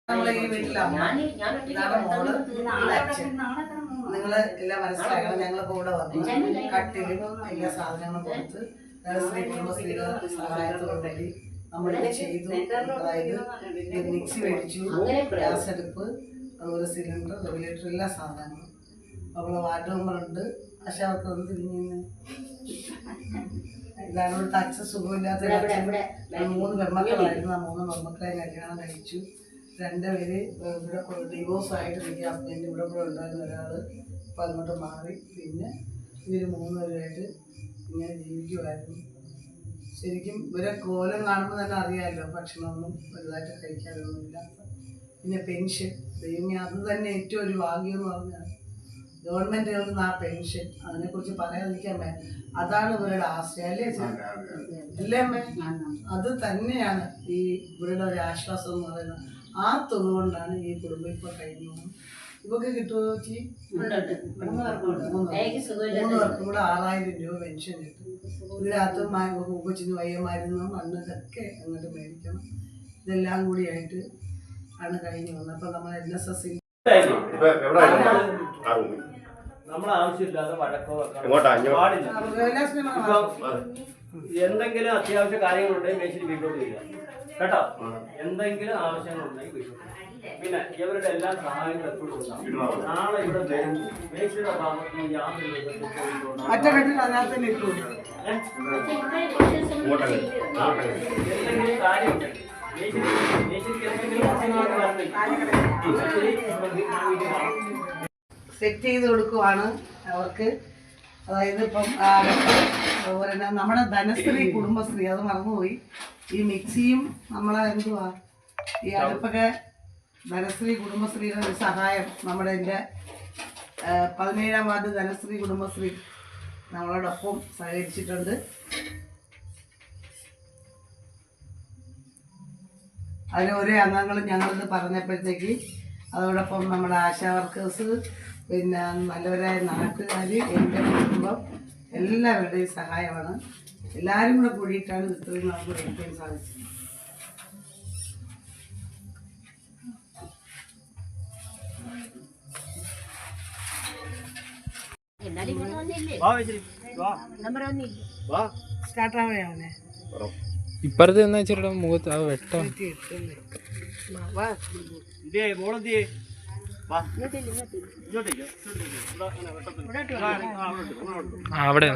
നമ്മളെ ഈ വീട്ടിലാണ് നിങ്ങള് എല്ലാം മനസ്സിലാക്കണം. ഞങ്ങളിപ്പോ ഇവിടെ വന്നു കട്ടിലും എല്ലാ സാധനങ്ങളും കൊടുത്ത് സ്ത്രീ കുടുംബശ്രീയുടെ സഹായത്തോടുകൂടി നമ്മളിത് ചെയ്തു. അതായത് മിക്സി മേടിച്ചു, ഗ്യാസ് അടുപ്പ്, അതുപോലെ സിലിണ്ടർ, റെഗുലേറ്റർ, എല്ലാ സാധനങ്ങളും. അപ്പോൾ വാർഡ് മെമ്പറുണ്ട്. പക്ഷെ അവർക്ക് ഒന്ന് തിരിഞ്ഞു ഇതാണ് ഇവിടുത്തെ അച്ഛൻ സുഖമില്ലാത്ത 3 പെൺമക്കളായിരുന്നു. ആ 3 പെൺമക്കളെ കല്യാണം കഴിച്ചു. 2 പേര് ഇവിടെ ഡിവോഴ്സ് ആയിട്ട് എനിക്ക് ഹസ്ബൻഡ് ഇവിടെ ഉണ്ടായിരുന്ന ഒരാൾ ഇപ്പം അങ്ങോട്ട് മാറി. പിന്നെ ഇവർ 3 പേരുമായിട്ട് ഇങ്ങനെ ജീവിക്കുമായിരുന്നു. ശരിക്കും ഇവരെ കോലം കാണുമ്പോൾ തന്നെ അറിയാമല്ലോ, ഭക്ഷണമൊന്നും വലുതായിട്ട് കഴിക്കാനൊന്നുമില്ല. പിന്നെ പെൻഷൻ, ദൈവമേ, അത് തന്നെ ഏറ്റവും ഒരു ഭാഗ്യം എന്ന് പറഞ്ഞാൽ ഗവൺമെൻറ് നൽകുന്ന ആ പെൻഷൻ, അതിനെക്കുറിച്ച് പറയാതിരിക്കാൻ പറ്റും. അതാണ് ഇവരുടെ ആശ്രയം, അല്ലേ അല്ലേ അമ്മേ? അത് തന്നെയാണ് ഈ ഇവരുടെ ഒരു ആശ്വാസം എന്ന് പറയുന്നത്. ആ തുക കൊണ്ടാണ് ഈ കുടുംബം ഇപ്പൊ കഴിഞ്ഞു. ഇവക്ക് കിട്ടുമോ ചേച്ചി? 3 പേർക്കും കൂടെ 6000 രൂപ പെൻഷൻ കിട്ടും. ഇതിനകത്ത് കൊച്ചിന് വയ്യമായിരുന്നു, മണ്ണ് ഇതൊക്കെ അങ്ങോട്ട് മേടിക്കണം. ഇതെല്ലാം കൂടിയായിട്ട് ആണ് കഴിഞ്ഞു വന്നത്. അപ്പൊ നമ്മൾ NSS നമ്മളെ ആവശ്യമില്ലാതെ വഴക്കോ പാടില്ല. എന്തെങ്കിലും അത്യാവശ്യ കാര്യങ്ങളുണ്ടെങ്കിൽ മേശിരി വീട്ടിലോട്ട് വരിക കേട്ടോ. എന്തെങ്കിലും ആവശ്യങ്ങളുണ്ടെങ്കിൽ വീട്ടിലോട്ട്. പിന്നെ ഇവരുടെ എല്ലാ സഹായങ്ങളും എപ്പോഴും ഉണ്ടാവും. നാളെ ഇവിടെ വരും. മേശിയുടെ ഭാഗത്ത് യാതൊരു എന്തെങ്കിലും കാര്യം സെറ്റ് ചെയ്ത് കൊടുക്കുവാണ് അവർക്ക്. അതായത് ഇപ്പം നമ്മുടെ ധനശ്രീ കുടുംബശ്രീ, അത് മറന്നുപോയി. ഈ മിക്സിയും നമ്മളെ എന്തുവാ ഈ അടുപ്പൊക്കെ ധനശ്രീ കുടുംബശ്രീയുടെ ഒരു സഹായം നമ്മുടെ എൻ്റെ 17ാം വാർഡ് ധനശ്രീ കുടുംബശ്രീ നമ്മളോടൊപ്പം സഹകരിച്ചിട്ടുണ്ട്. അതിൽ ഓരോ അംഗങ്ങളും ഞങ്ങളിത് പറഞ്ഞപ്പോഴത്തേക്ക് അതോടൊപ്പം നമ്മുടെ ആശാ വർക്കേഴ്സ്, പിന്നെ നല്ലവരായ നാട്ടുകാർ, എൻ്റെ കുടുംബം, എല്ലാവരുടെയും സഹായമാണ്. എല്ലാവരും കൂടെ കൂടിയിട്ടാണ് ഇത്രയും നമുക്ക് കഴിക്കാൻ സാധിച്ചത്. സ്റ്റാർട്ടാവണേ ഇപ്പറത്ത് എന്നാ വെച്ചിട്ട് മുഖത്ത് ആ വെട്ടം അവിടെ